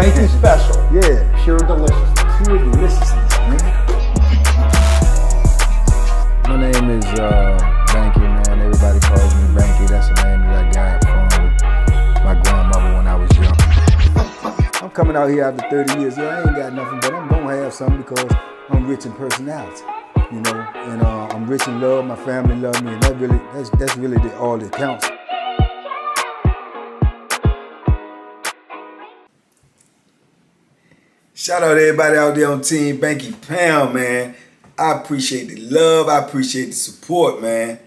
Banky special. Yeah. Pure deliciousness. Pure deliciousness, man. My name is Banky, man. Everybody calls me Banky. That's the name that I got from my grandmother when I was young. I'm coming out here after 30 years. Yeah, I ain't got nothing, but I'm gonna have something because I'm rich in personality, you know, and I'm rich in love. My family love me, and that's really all that counts. Shout out to everybody out there on Team Banky Pound, man. I appreciate the love. I appreciate the support, man.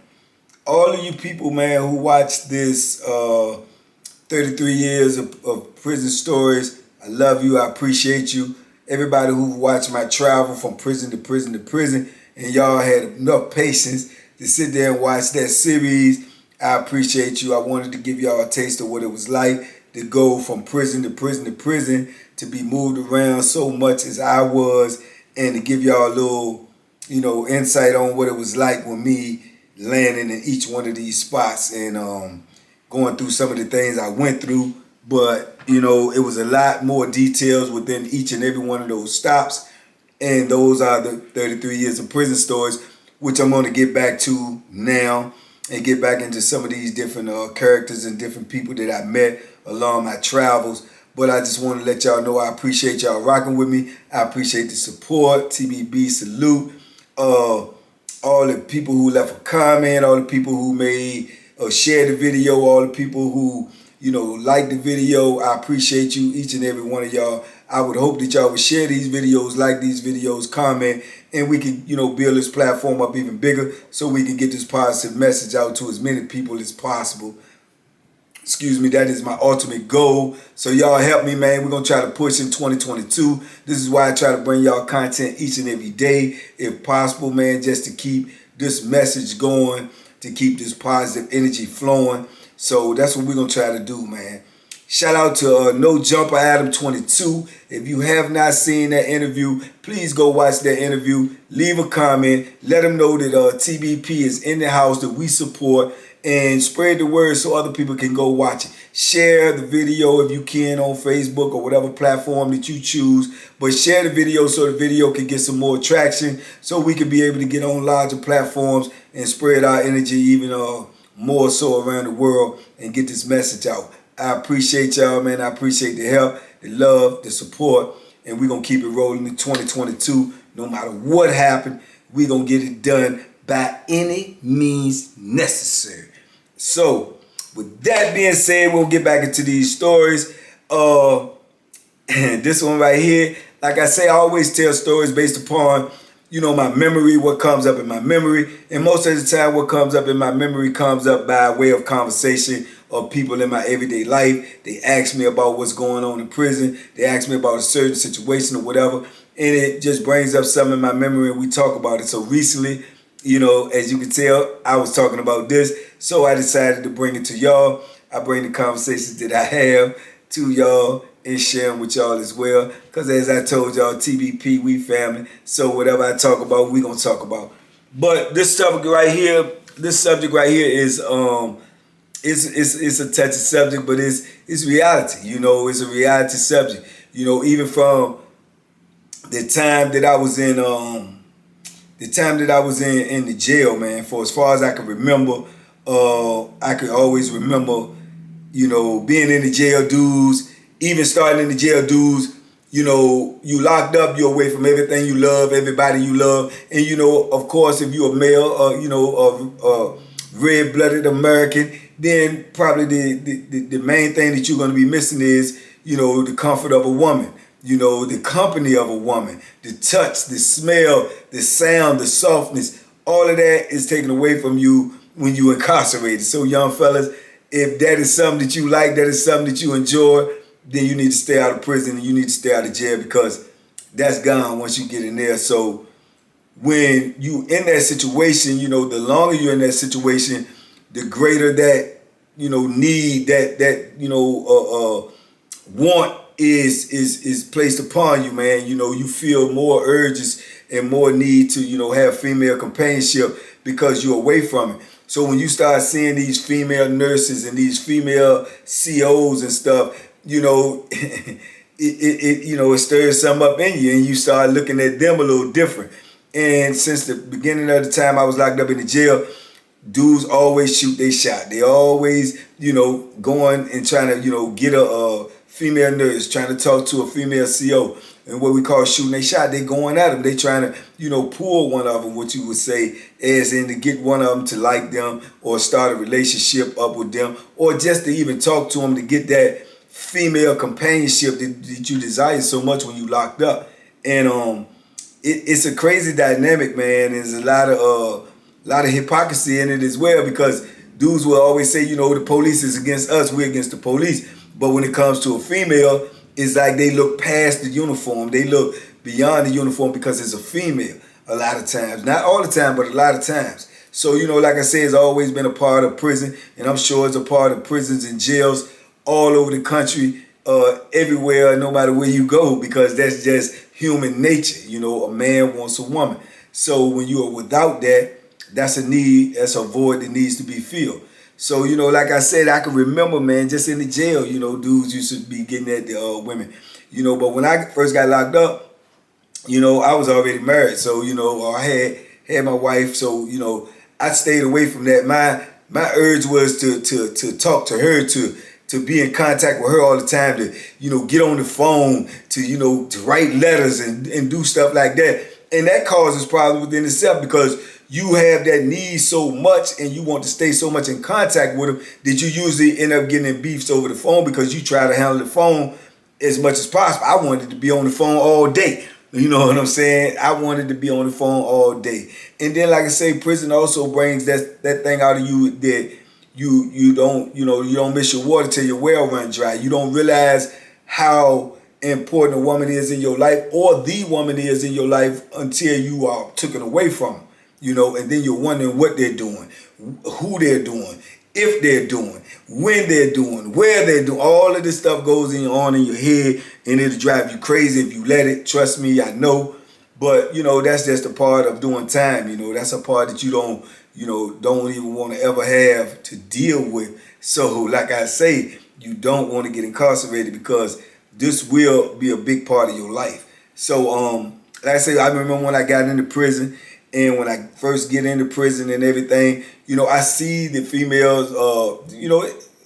All of you people, man, who watch this 33 years of prison stories, I love you. I appreciate you. Everybody who watched my travel from prison to prison to prison, and y'all had enough patience to sit there and watch that series, I appreciate you. I wanted to give y'all a taste of what it was like to go from prison to prison to prison, to be moved around so much as I was, and to give y'all a little, you know, insight on what it was like with me landing in each one of these spots and going through some of the things I went through. But, you know, it was a lot more details within each and every one of those stops. And those are the 33 years of prison stories, which I'm going to get back to now and get back into some of these different characters and different people that I met along my travels. But I just want to let y'all know I appreciate y'all rocking with me. I appreciate the support. TBB salute. All the people who left a comment, all the people who made or shared the video, all the people who, you know, liked the video. I appreciate you, each and every one of y'all. I would hope that y'all would share these videos, like these videos, comment, and we can, you know, build this platform up even bigger so we can get this positive message out to as many people as possible. Excuse me, that is my ultimate goal. So y'all help me, man. We're going to try to push in 2022. This is why I try to bring y'all content each and every day, if possible, man, just to keep this message going, to keep this positive energy flowing. So that's what we're going to try to do, man. Shout out to No Jumper Adam 22. If you have not seen that interview, please go watch that interview. Leave a comment. Let them know that TBP is in the house, that we support, and spread the word so other people can go watch it. Share the video if you can on Facebook or whatever platform that you choose. But share the video so the video can get some more traction, so we can be able to get on larger platforms and spread our energy even more so around the world and get this message out. I appreciate y'all, man. I appreciate the help, the love, the support. And we're going to keep it rolling in 2022. No matter what happened, we're going to get it done by any means necessary. So, with that being said, we'll get back into these stories. This one right here, like I say, I always tell stories based upon, you know, my memory, what comes up in my memory. And most of the time, what comes up in my memory comes up by way of conversation of people in my everyday life. They ask me about what's going on in prison. They ask me about a certain situation or whatever. And it just brings up something in my memory and we talk about it. So recently, you know, as you can tell, I was talking about this, so I decided to bring it to y'all. I bring the conversations that I have to y'all and share them with y'all as well. Because as I told y'all, TBP, we family. So whatever I talk about, we gonna talk about. But this subject right here is it's a touchy subject, but it's reality. You know, it's a reality subject. You know, even from the time that I was in in the jail, man, for as far as I can remember, I could always remember, you know, being in the jail dudes, even starting in the jail dudes, you know, you locked up, you're away from everything you love, everybody you love. And, you know, of course, if you're a male, you know, a red-blooded American, then probably the main thing that you're going to be missing is, you know, the comfort of a woman. You know, the company of a woman, the touch, the smell, the sound, the softness, all of that is taken away from you when you're incarcerated. So young fellas, if that is something that you like, that is something that you enjoy, then you need to stay out of prison and you need to stay out of jail, because that's gone once you get in there. So when you in that situation, you know, the longer you're in that situation, the greater that, you know, need, that you know, want is placed upon you, man. You know, you feel more urges and more need to, you know, have female companionship because you're away from it. So when you start seeing these female nurses and these female COs and stuff, you know, it stirs something up in you, and you start looking at them a little different. And since the beginning of the time I was locked up in the jail, dudes always shoot their shot. They always, going and trying to, get a female nurse, trying to talk to a female CO. And what we call shooting their shot, they going at them. They trying to, pull one of them, what you would say, as in to get one of them to like them or start a relationship up with them, or just to even talk to them to get that female companionship that you desire so much when you locked up. And it's a crazy dynamic, man. There's a lot of hypocrisy in it as well, because dudes will always say, the police is against us, we're against the police. But when it comes to a female, it's like they look past the uniform. They look beyond the uniform because it's a female a lot of times. Not all the time, but a lot of times. So, like I said, it's always been a part of prison, and I'm sure it's a part of prisons and jails all over the country, everywhere, no matter where you go, because that's just human nature. A man wants a woman. So when you are without that, that's a need, that's a void that needs to be filled. So, like I said, I can remember, man, just in the jail, dudes used to be getting at the women. But when I first got locked up, I was already married. So, I had my wife. So, I stayed away from that. My urge was to talk to her, to be in contact with her all the time, to, get on the phone, to write letters and do stuff like that. And that causes problems within itself, because you have that need so much and you want to stay so much in contact with them that you usually end up getting in beefs over the phone, because you try to handle the phone as much as possible. I wanted to be on the phone all day. You know what I'm saying? I wanted to be on the phone all day. And then, like I say, prison also brings that thing out of you that you don't miss your water till your well run dry. You don't realize how important a woman is in your life, or the woman is in your life, until you are taken away from them. And then you're wondering what they're doing, who they're doing, if they're doing, when they're doing, where they're doing. All of this stuff goes on in your head, and it'll drive you crazy if you let it. Trust me, I know. But, that's just a part of doing time. That's a part that you don't even want to ever have to deal with. So, like I say, you don't want to get incarcerated, because this will be a big part of your life. So, like I say, I remember when I got into prison. And when I first get into prison and everything, I see the females,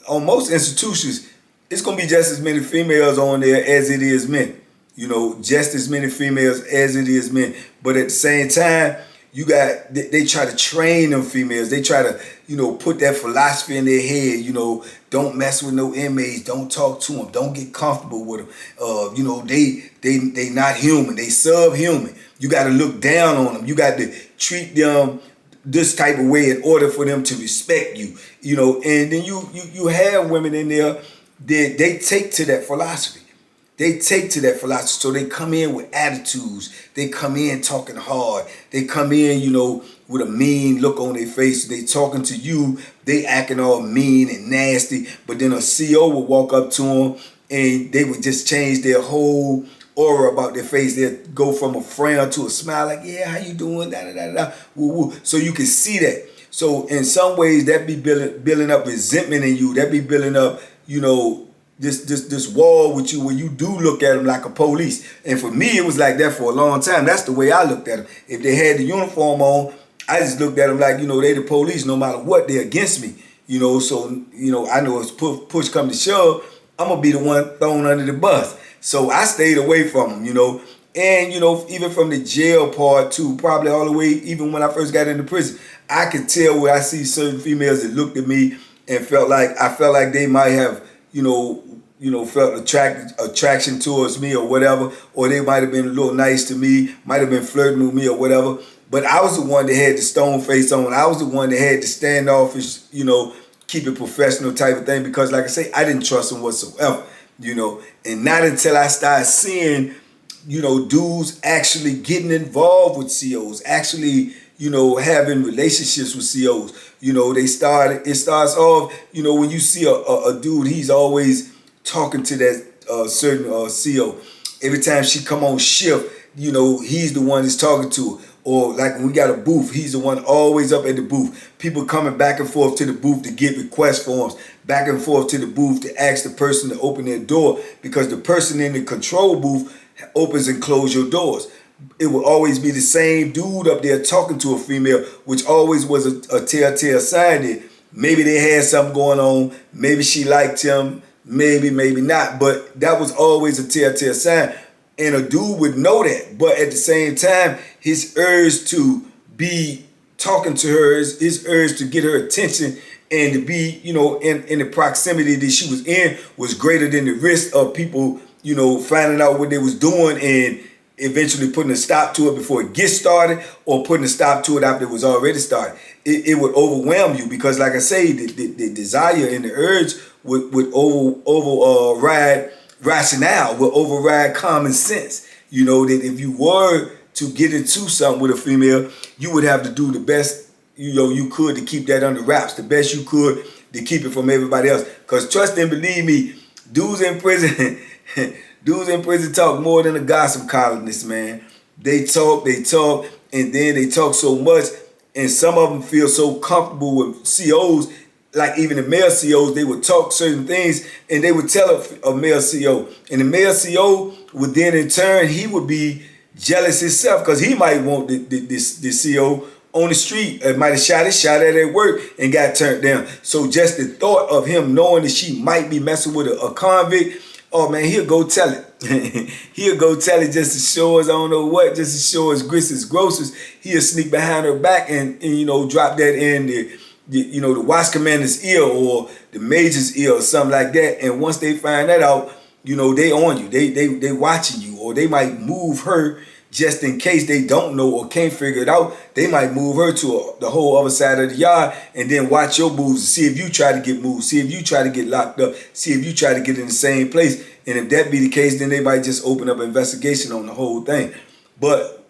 on most institutions, it's going to be just as many females on there as it is men. Just as many females as it is men. But at the same time, they try to train them females. They try to, put that philosophy in their head, don't mess with no inmates, don't talk to them, don't get comfortable with them. They not human, they subhuman. You got to look down on them. You got to treat them this type of way in order for them to respect you. And then you have women in there that they take to that philosophy. They take to that philosophy. So they come in with attitudes. They come in talking hard. They come in, with a mean look on their face. They talking to you. They acting all mean and nasty. But then a CO will walk up to them and they would just change their whole aura about their face. They'll go from a frown to a smile, like, yeah, how you doing? Da, da, da, da. Woo, woo. So you can see that. So in some ways, that be building up resentment in you. That be building up, this wall with you, where you do look at them like a police. And for me, it was like that for a long time. That's the way I looked at them. If they had the uniform on, I just looked at them like, they the police, no matter what, they're against me. So, I know if push come to shove, I'm going to be the one thrown under the bus. So I stayed away from them, And, even from the jail part too, probably all the way, even when I first got into prison, I could tell where I see certain females that looked at me and felt like they might have, felt attraction towards me or whatever, or they might have been a little nice to me, might have been flirting with me or whatever. But I was the one that had the stone face on. I was the one that had the standoffish, keep it professional type of thing, because like I say, I didn't trust them whatsoever, and not until I started seeing, dudes actually getting involved with COs, actually, having relationships with COs. It starts off, when you see a dude, he's always talking to that certain CO. Every time she come on shift, he's the one that's talking to her. Or like when we got a booth, he's the one always up at the booth. People coming back and forth to the booth to get request forms, back and forth to the booth to ask the person to open their door, because the person in the control booth opens and closes your doors. It will always be the same dude up there talking to a female, which always was a telltale sign that maybe they had something going on, maybe she liked him, maybe not, but that was always a telltale sign. And a dude would know that, but at the same time, his urge to be talking to her, his urge to get her attention and to be, in the proximity that she was in was greater than the risk of people, finding out what they was doing and eventually putting a stop to it before it gets started, or putting a stop to it after it was already started. It would overwhelm you, because like I say, the desire and the urge would override rationale, will override common sense. That if you were to get into something with a female, you would have to do the best you could to keep that under wraps, the best you could to keep it from everybody else. Because trust and believe me, dudes in prison talk more than a gossip columnist, man. They talk, and then they talk so much, and some of them feel so comfortable with COs. Like even the male COs, they would talk certain things and they would tell a male CO. And the male CO would then in turn, he would be jealous himself, because he might want the CO on the street. Might have shot his shot at work and got turned down. So just the thought of him knowing that she might be messing with a convict, oh man, he'll go tell it. He'll go tell it just to show us, I don't know what, just to show us grits, his grocers. He'll sneak behind her back and drop that in the watch commander's ear or the major's ear or something like that. And once they find that out, they on you. They watching you, or they might move her just in case they don't know or can't figure it out. They might move her to the whole other side of the yard and then watch your moves to see if you try to get moved, see if you try to get locked up, see if you try to get in the same place. And if that be the case, then they might just open up an investigation on the whole thing. But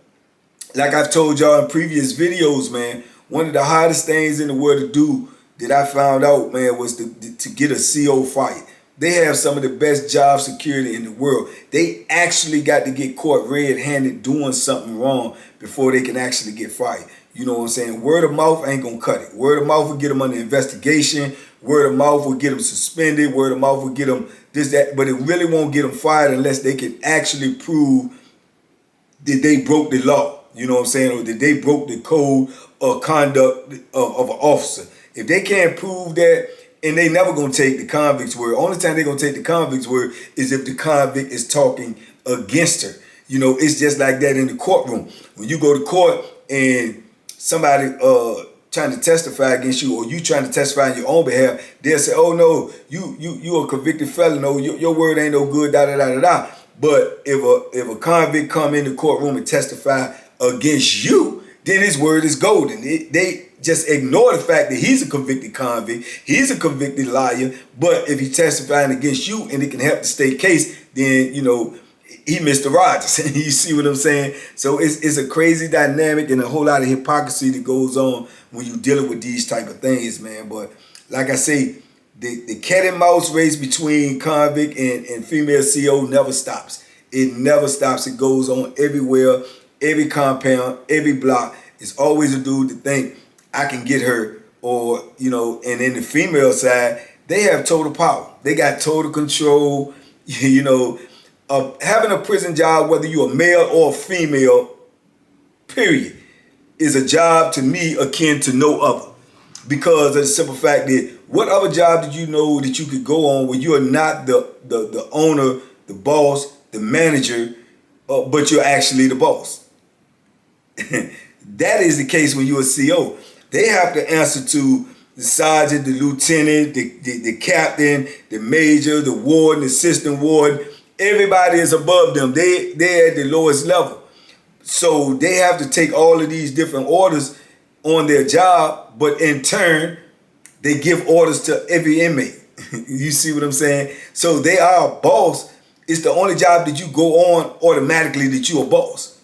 like I've told y'all in previous videos, man, one of the hardest things in the world to do that I found out, man, was to get a CO fired. They have some of the best job security in the world. They actually got to get caught red-handed doing something wrong before they can actually get fired. You know what I'm saying? Word of mouth ain't gonna cut it. Word of mouth will get them under investigation. Word of mouth will get them suspended. Word of mouth will get them this, that. But it really won't get them fired unless they can actually prove that they broke the law. You know what I'm saying? Or that they broke the code or conduct of an officer. If they can't prove that, and they never gonna take the convict's word. Only time they gonna take the convict's word is if the convict is talking against her. It's just like that in the courtroom. When you go to court and somebody trying to testify against you, or you trying to testify on your own behalf, they'll say, "Oh no, you a convicted felon. No, your word ain't no good." Da da da da da. But if a convict come in the courtroom and testify against you, then his word is golden. They just ignore the fact that he's a convicted convict, he's a convicted liar, but if he's testifying against you and it can help the state case, then, he Mr. Rogers. You see what I'm saying? So it's a crazy dynamic and a whole lot of hypocrisy that goes on when you're dealing with these type of things, man. But like I say, the cat and mouse race between convict and female CO never stops. It never stops. It goes on everywhere, every compound, every block. It's always a dude that think, I can get her, or, and in the female side, they have total power. They got total control, having a prison job, whether you're a male or a female, period, is a job to me akin to no other. Because of the simple fact that what other job did you know that you could go on where you are not the owner, the boss, the manager, but you're actually the boss? That is the case when you're a CO. They have to answer to the sergeant, the lieutenant, the captain, the major, the warden, the assistant warden. Everybody is above them. They're at the lowest level. So they have to take all of these different orders on their job, but in turn, they give orders to every inmate. You see what I'm saying? So they are a boss. It's the only job that you go on automatically that you're a boss.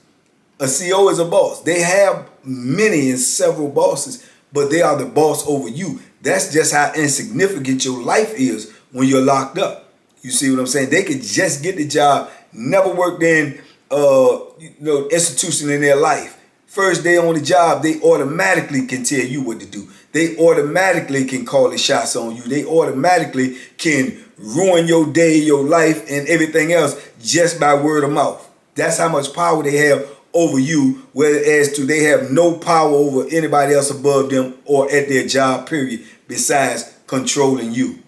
A CO is a boss. They have many and several bosses, but they are the boss over you. That's just how insignificant your life is when you're locked up. You see what I'm saying? They could just get the job, never worked in institution in their life, First day on the job, they automatically can tell you what to do. They automatically can call the shots on you. They automatically can ruin your day, your life, and everything else just by word of mouth. That's how much power they have over you, whereas they have no power over anybody else above them or at their job, period, besides controlling you.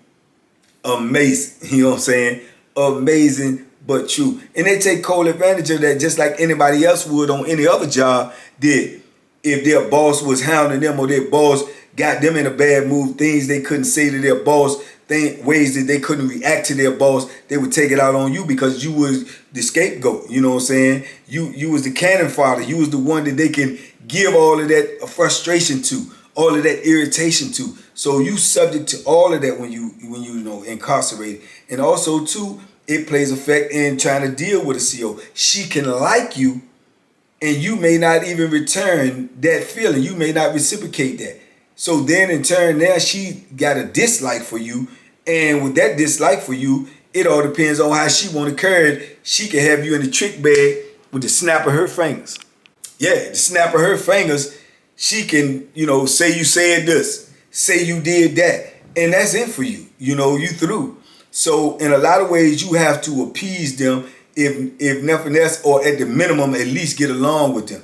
Amazing, you know what I'm saying? Amazing, but true. And they take cold advantage of that just like anybody else would on any other job did. If their boss was hounding them or their boss got them in a bad mood, things they couldn't say to their boss, ways that they couldn't react to their boss, they would take it out on you because you was the scapegoat, you know what I'm saying? You was the cannon fodder. You was the one that they can give all of that frustration to, all of that irritation to. So you subject to all of that when you know incarcerated. And also too, it plays effect in trying to deal with a CO. She can like you and you may not even return that feeling. You may not reciprocate that. So then in turn now she got a dislike for you. And with that dislike for you, it all depends on how she want to carry it. She can have you in the trick bag with the snap of her fingers. Yeah, the snap of her fingers, she can, say you said this, say you did that. And that's it for you. You through. So in a lot of ways, you have to appease them if nothing else, or at the minimum, at least get along with them.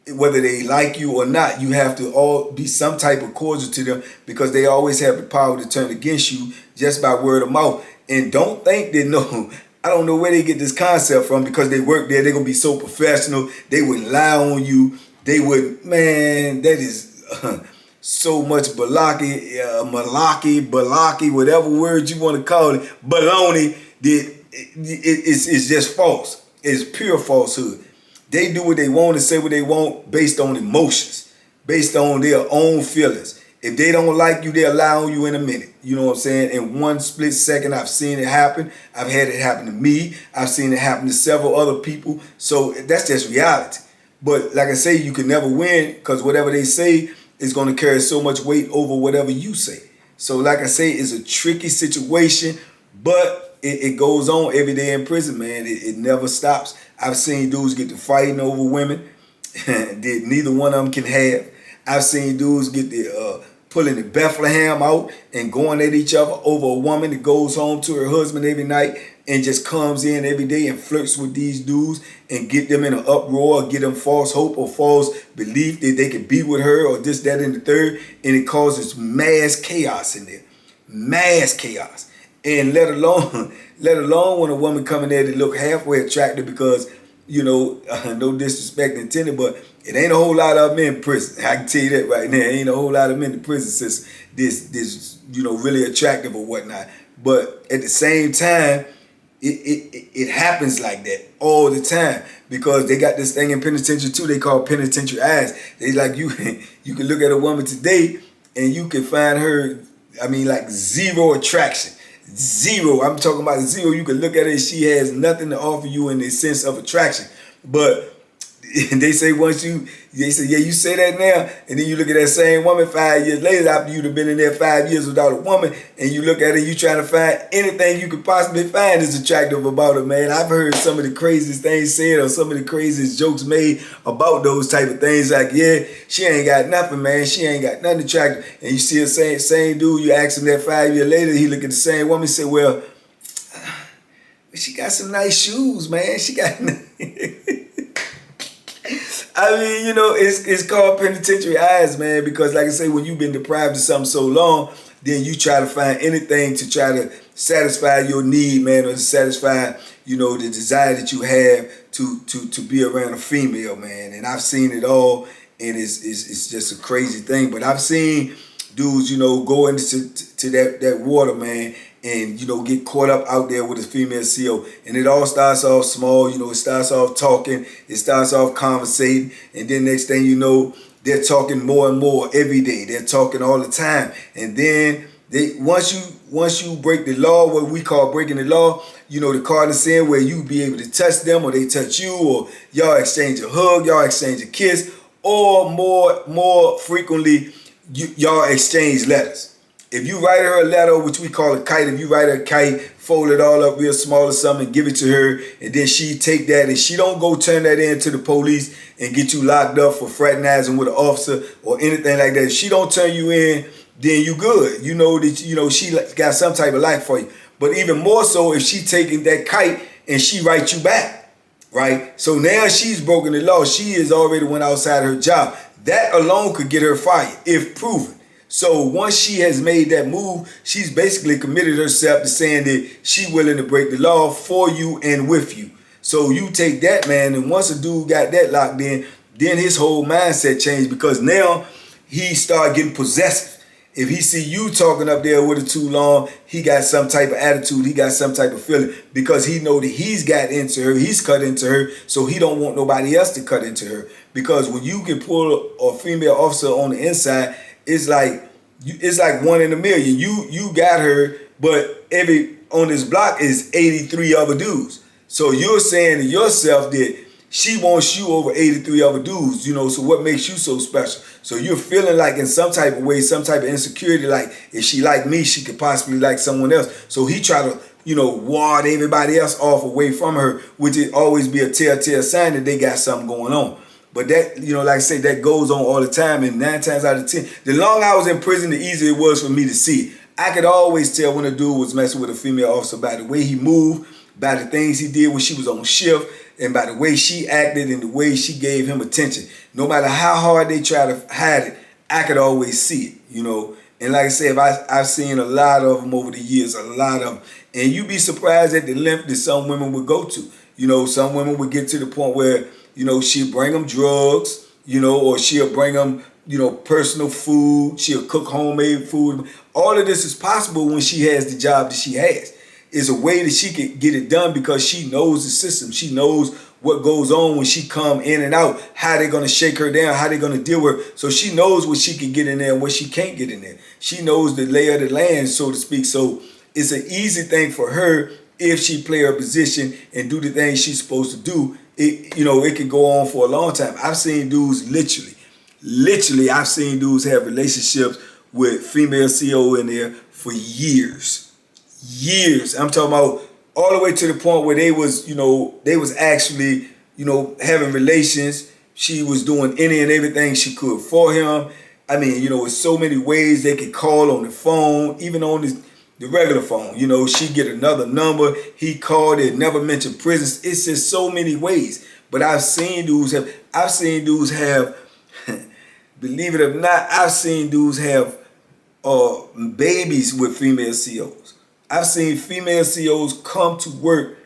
Whether they like you or not, you have to all be some type of cordial to them because they always have the power to turn against you just by word of mouth. And don't think that, no, I don't know where they get this concept from because they work there. They're going to be so professional. They wouldn't lie on you. They would, man, that is so much balaki, balaki, whatever word you want to call it, baloney, that it's just false. It's pure falsehood. They do what they want and say what they want based on emotions, based on their own feelings. If they don't like you, they'll lie on you in a minute. You know what I'm saying? In one split second, I've seen it happen. I've had it happen to me. I've seen it happen to several other people. So that's just reality. But like I say, you can never win because whatever they say is going to carry so much weight over whatever you say. So like I say, it's a tricky situation, but it goes on every day in prison, man. It never stops. I've seen dudes get to fighting over women that neither one of them can have. I've seen dudes get the pulling the Bethlehem out and going at each other over a woman that goes home to her husband every night and just comes in every day and flirts with these dudes and get them in an uproar, get them false hope or false belief that they can be with her or this, that, and the third. And it causes mass chaos in there. Mass chaos. And let alone when a woman come in there that look halfway attractive because, no disrespect intended, but it ain't a whole lot of men in prison. I can tell you that right now. It ain't a whole lot of men in the prison system this really attractive or whatnot. But at the same time, it happens like that all the time because they got this thing in penitentiary too. They call penitentiary eyes. They like you can look at a woman today and you can find her, like zero attraction. Zero. I'm talking about zero. You can look at her and she has nothing to offer you in the sense of attraction. But they say yeah, you say that now, and then you look at that same woman 5 years later after you'd have been in there 5 years without a woman, and you look at her, you trying to find anything you could possibly find is attractive about her, man. I've heard some of the craziest things said or some of the craziest jokes made about those type of things. Like, yeah, she ain't got nothing, man. She ain't got nothing attractive. And you see the same dude, you ask him that 5 years later, he look at the same woman and say, well, she got some nice shoes, man. She got it's called penitentiary eyes, man, because like I say, when you've been deprived of something so long, then you try to find anything to try to satisfy your need, man, or to satisfy, the desire that you have to be around a female, man. And I've seen it all, and it's just a crazy thing. But I've seen dudes, go into that water, man, and, get caught up out there with a female CO. And it all starts off small, it starts off talking, it starts off conversating, and then next thing you know, they're talking more and more every day. They're talking all the time. And then once you break the law, what we call breaking the law, the cardinal sin where you be able to touch them or they touch you, or y'all exchange a hug, y'all exchange a kiss, or more frequently, y'all exchange letters. If you write her a letter, which we call a kite, if you write her a kite, fold it all up real small or something, give it to her, and then she take that and she don't go turn that in to the police and get you locked up for fraternizing with an officer or anything like that. If she don't turn you in, then you good. You know that she got some type of life for you. But even more so if she taking that kite and she writes you back, right? So now she's broken the law. She has already went outside her job. That alone could get her fired if proven. So once she has made that move, she's basically committed herself to saying that she's willing to break the law for you and with you. So you take that, man, and once a dude got that locked in, then his whole mindset changed because now he started getting possessive. If he see you talking up there with her too long, he got some type of attitude, he got some type of feeling because he know that he's got into her, he's cut into her, so he don't want nobody else to cut into her. Because when you can pull a female officer on the inside, it's like one in a million. You got her, but on this block is 83 other dudes. So you're saying to yourself that she wants you over 83 other dudes, so what makes you so special? So you're feeling like in some type of way, some type of insecurity, like if she like me, she could possibly like someone else. So he try to, ward everybody else off away from her, which would always be a telltale sign that they got something going on. But that, like I say, that goes on all the time. And 9 times out of 10, the longer I was in prison, the easier it was for me to see it. I could always tell when a dude was messing with a female officer by the way he moved, by the things he did when she was on shift, and by the way she acted and the way she gave him attention. No matter how hard they try to hide it, I could always see it, And like I said, I've seen a lot of them over the years, a lot of them. And you'd be surprised at the length that some women would go to. Some women would get to the point where, she'll bring them drugs, or she'll bring them, personal food. She'll cook homemade food. All of this is possible when she has the job that she has. It's a way that she can get it done because she knows the system. She knows what goes on when she come in and out, how they're going to shake her down, how they're going to deal with her. So she knows what she can get in there and what she can't get in there. She knows the lay of the land, so to speak. So it's an easy thing for her if she play her position and do the things she's supposed to do. It can go on for a long time. I've seen dudes literally, I've seen dudes have relationships with female CO in there for years. I'm talking about all the way to the point where they was actually, having relations. She was doing any and everything she could for him. I mean, it's so many ways they could call on the phone, even on the regular phone. She'd get another number. He called it, never mentioned prisons. It's just so many ways. But I've seen dudes have, believe it or not, I've seen dudes have babies with female COs. I've seen female COs come to work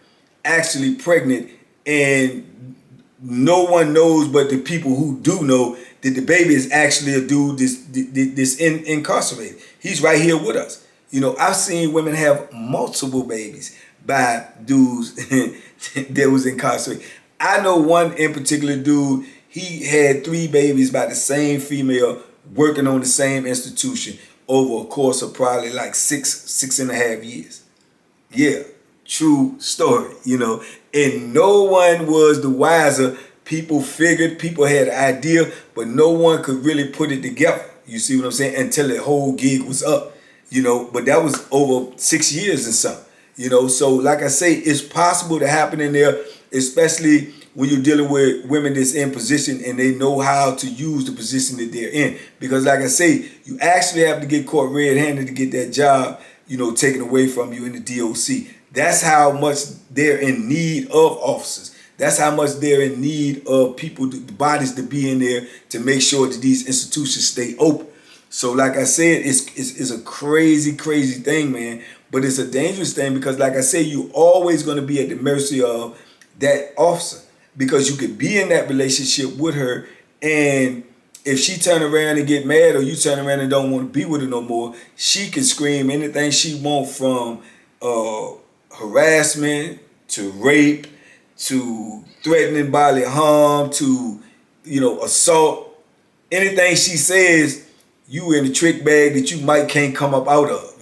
actually pregnant, and no one knows but the people who do know that the baby is actually a dude that's incarcerated. He's right here with us. I've seen women have multiple babies by dudes that was incarcerated. I know one in particular dude, he had 3 babies by the same female working on the same institution over a course of probably like 6.5 years. Yeah, true story, And no one was the wiser. People figured, people had an idea, but no one could really put it together. You see what I'm saying? Until the whole gig was up, But that was over 6 years and something, So like I say, it's possible to happen in there, especially when you're dealing with women that's in position and they know how to use the position that they're in. Because like I say, you actually have to get caught red-handed to get that job, taken away from you in the DOC. That's how much they're in need of officers. That's how much they're in need of people, the bodies to be in there to make sure that these institutions stay open. So like I said, it's a crazy, crazy thing, man. But it's a dangerous thing because like I say, you're always going to be at the mercy of that officer. Because you could be in that relationship with her, and if she turn around and get mad, or you turn around and don't want to be with her no more, she can scream anything she wants, from harassment to rape to threatening bodily harm to assault. Anything she says, you in the trick bag that you can't come up out of.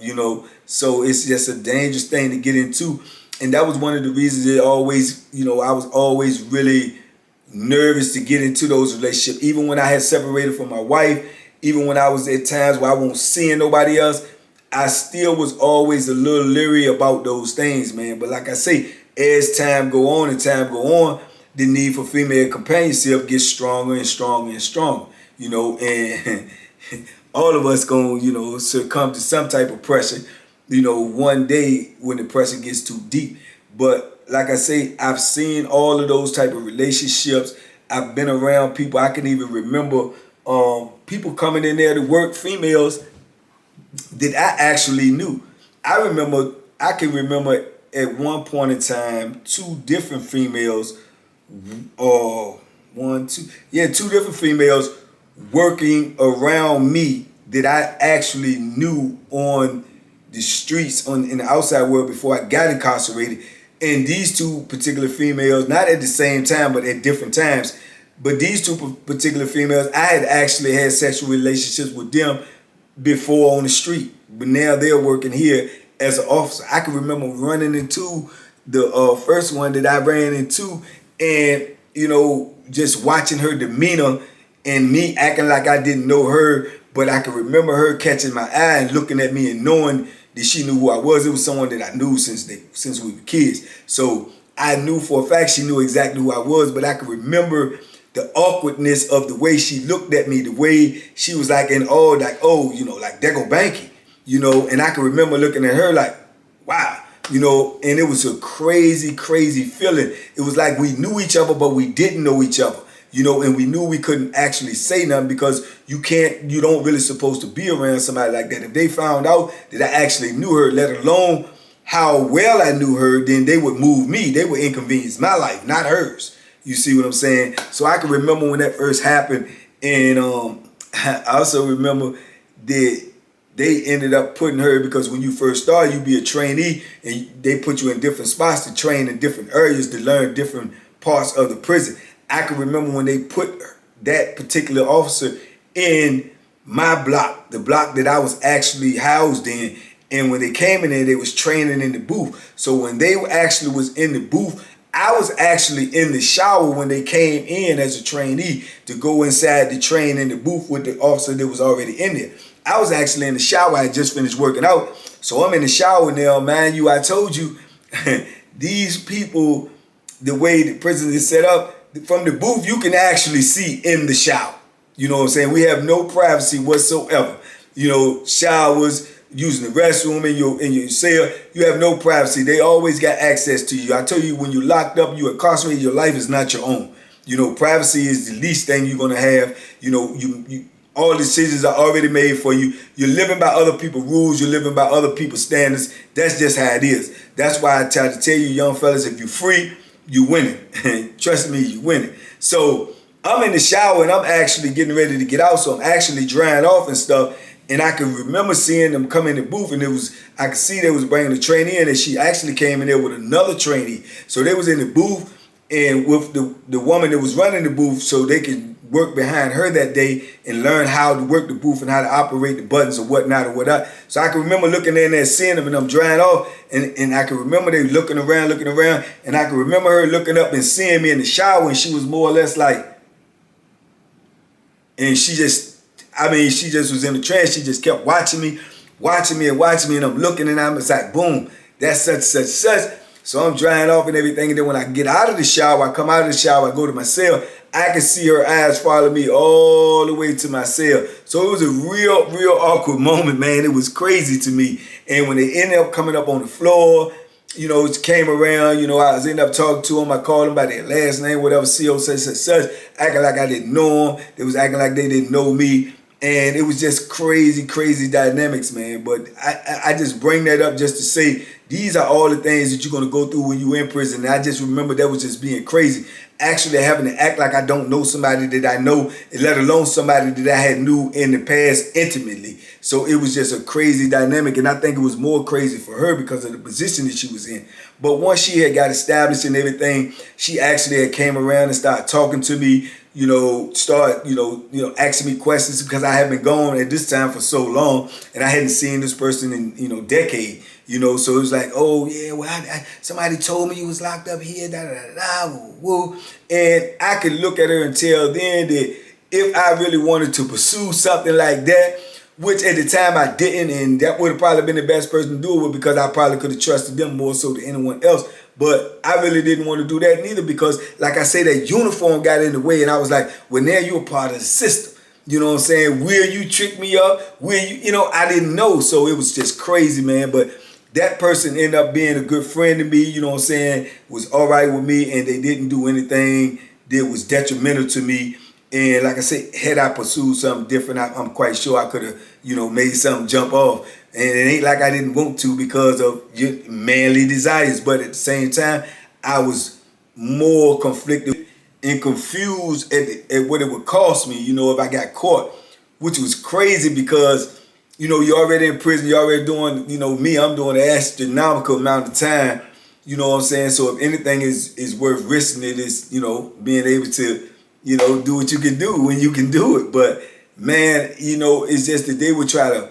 So it's just a dangerous thing to get into. And that was one of the reasons that I was always really nervous to get into those relationships. Even when I had separated from my wife, even when I was at times where I wasn't seeing nobody else, I still was always a little leery about those things, man. But like I say, as time go on and time go on, the need for female companionship gets stronger and stronger and stronger. You know, and all of us gonna, you know, succumb to some type of pressure, you know, one day when the pressure gets too deep. But like I say, I've seen all of those type of relationships. I've been around people. I can even remember people coming in there to work, females that I actually knew. I can remember at one point in time, two different females, two different females working around me that I actually knew on the streets in the outside world before I got incarcerated. And these two particular females, not at the same time, but at different times, but these two particular females, I had actually had sexual relationships with them before on the street. But now they're working here as an officer. I can remember running into the first one that I ran into, and, you know, just watching her demeanor and me acting like I didn't know her, but I can remember her catching my eye and looking at me and knowing that she knew who I was. It was someone that I knew since we were kids. So I knew for a fact she knew exactly who I was, but I can remember the awkwardness of the way she looked at me, the way she was like in awe, like, oh, you know, like, there go Banky, you know, and I can remember looking at her like, wow, you know, and it was a crazy, crazy feeling. It was like we knew each other, but we didn't know each other. You know, and we knew we couldn't actually say nothing because you don't really supposed to be around somebody like that. If they found out that I actually knew her, let alone how well I knew her, then they would move me. They would inconvenience my life, not hers. You see what I'm saying? So I can remember when that first happened, and I also remember that they ended up putting her, because when you first start, you be a trainee, and they put you in different spots to train in different areas to learn different parts of the prison. I can remember when they put that particular officer in my block, the block that I was actually housed in. And when they came in there, they was training in the booth. So when they actually was in the booth, I was actually in the shower when they came in as a trainee to go inside to train in the booth with the officer that was already in there. I was actually in the shower. I had just finished working out. So I'm in the shower now, man. I told you, these people, the way the prison is set up, from the booth, you can actually see in the shower. You know what I'm saying? We have no privacy whatsoever. You know, showers, using the restroom in your cell, you have no privacy. They always got access to you. I tell you, when you're locked up, you're incarcerated, your life is not your own. You know, privacy is the least thing you're gonna have. You know, all decisions are already made for you. You're living by other people's rules. You're living by other people's standards. That's just how it is. That's why I try to tell you, young fellas, if you're free, you winning. Trust me, you winning. So I'm in the shower and I'm actually getting ready to get out. So I'm actually drying off and stuff. And I can remember seeing them come in the booth, and I could see they was bringing the trainee in, and she actually came in there with another trainee. So they was in the booth and with the woman that was running the booth, so they could work behind her that day and learn how to work the booth and how to operate the buttons or whatnot. So I can remember looking in there and seeing them, and I'm drying off, and I can remember they looking around, and I can remember her looking up and seeing me in the shower, and she was more or less like, and she just was in the trance. She just kept watching me, and I'm looking, and I'm just like, boom, that's such. So I'm drying off and everything, and then when I get out of the shower, I come out of the shower, I go to my cell, I can see her eyes follow me all the way to my cell. So it was a real awkward moment, man. It was crazy to me. And when they ended up coming up on the floor, you know, it came around, you know, I was ending up talking to them. I called them by their last name, whatever, CO such, acting like I didn't know them. They was acting like they didn't know me. And it was just crazy dynamics, man. But I just bring that up just to say these are all the things that you're going to go through when you're in prison. And I just remember that was just being crazy. Actually having to act like I don't know somebody that I know, let alone somebody that I had knew in the past intimately. So it was just a crazy dynamic. And I think it was more crazy for her because of the position that she was in. But once she had got established and everything, she actually had came around and started talking to me, you know, asking me questions, because I had been gone at this time for so long and I hadn't seen this person in, decade, so it was like, oh yeah, well, somebody told me you was locked up here, woo. And I could look at her and tell then that if I really wanted to pursue something like that, which at the time I didn't, and that would have probably been the best person to do it with, because I probably could have trusted them more so than anyone else. But I really didn't want to do that neither, because like I say, that uniform got in the way, and I was like, well, now you're a part of the system. You know what I'm saying? Will you trick me up? Will you, I didn't know. So it was just crazy, man. But that person ended up being a good friend to me, you know what I'm saying, was all right with me, and they didn't do anything that was detrimental to me. And like I said, had I pursued something different, I'm quite sure I could have, made something jump off. And it ain't like I didn't want to because of manly desires. But at the same time, I was more conflicted and confused at what it would cost me, if I got caught, which was crazy because, you're already in prison, you're already doing, I'm doing an astronomical amount of time, you know what I'm saying? So if anything is worth risking, it is, being able to, do what you can do when you can do it. But man, it's just that they would try to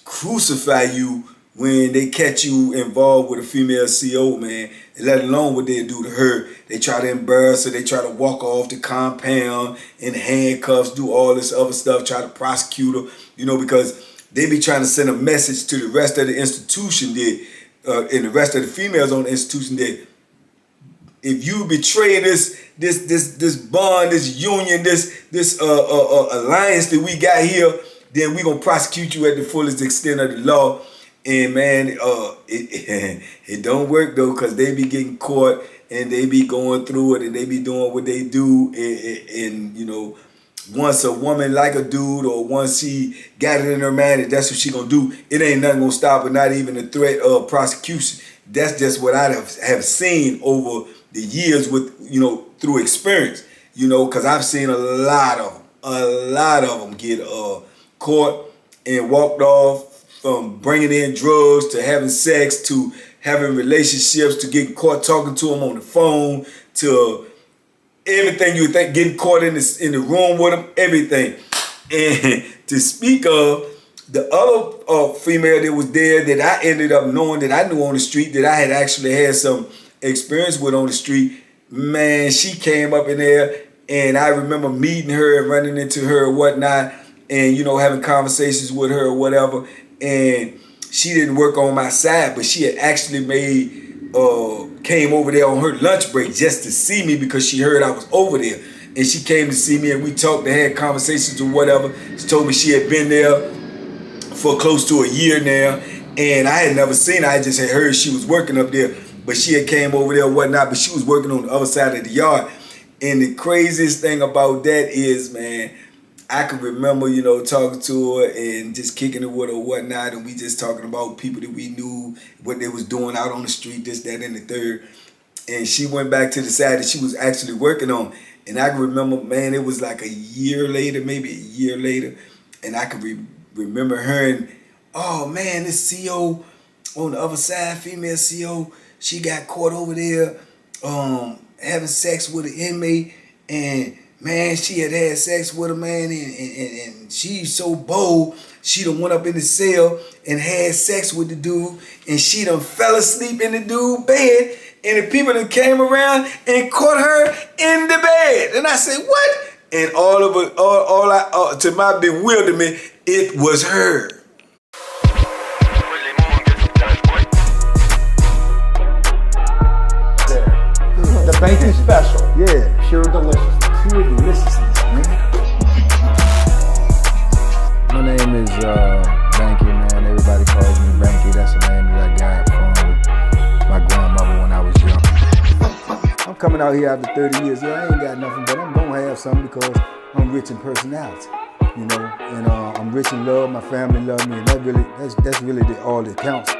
crucify you when they catch you involved with a female CO, man, let alone what they do to her. They try to embarrass her, they try to walk off the compound in handcuffs, do all this other stuff, try to prosecute her, because they be trying to send a message to the rest of the institution and the rest of the females on the institution that if you betray this bond, this union, this alliance that we got here, then we gonna prosecute you at the fullest extent of the law. And man, it don't work though, because they be getting caught and they be going through it and they be doing what they do. And once a woman like a dude, or once she got it in her mind that that's what she gonna do, it ain't nothing gonna stop her, not even the threat of prosecution. That's just what I have seen over the years with, through experience, because I've seen a lot of them get caught and walked off, from bringing in drugs to having sex to having relationships to getting caught talking to them on the phone to everything you think, getting caught in the room with them, everything. And to speak of, the other female that was there that I ended up knowing, that I knew on the street, that I had actually had some experience with on the street, man, she came up in there, and I remember meeting her and running into her and whatnot, and having conversations with her or whatever. And she didn't work on my side, but she had actually came over there on her lunch break just to see me, because she heard I was over there. And she came to see me, and we talked and had conversations or whatever. She told me she had been there for close to a year now, and I had never seen her. I just had heard she was working up there, but she had came over there or whatnot, but she was working on the other side of the yard. And the craziest thing about that is, man, I can remember, talking to her and just kicking it with her or whatnot, and we just talking about people that we knew, what they was doing out on the street, this, that, and the third. And she went back to the side that she was actually working on. And I can remember, man, it was like a year later, maybe a year later, and I could remember hearing, oh man, this CO on the other side, female CO, she got caught over there having sex with an inmate, and man, she had sex with a man, and she's so bold, she done went up in the cell and had sex with the dude, and she done fell asleep in the dude's bed, and the people that came around and caught her in the bed. And I said, what? And all of it, to my bewilderment, it was her. The Banky special. Yeah. Pure delicious. Pure deliciousness, man. My name is Banky, man. Everybody calls me Banky. That's the name that I got from my grandmother when I was young. I'm coming out here after 30 years. Yeah, I ain't got nothing, but I'm gonna have something because I'm rich in personality, and I'm rich in love. My family love me, and that's really all that counts.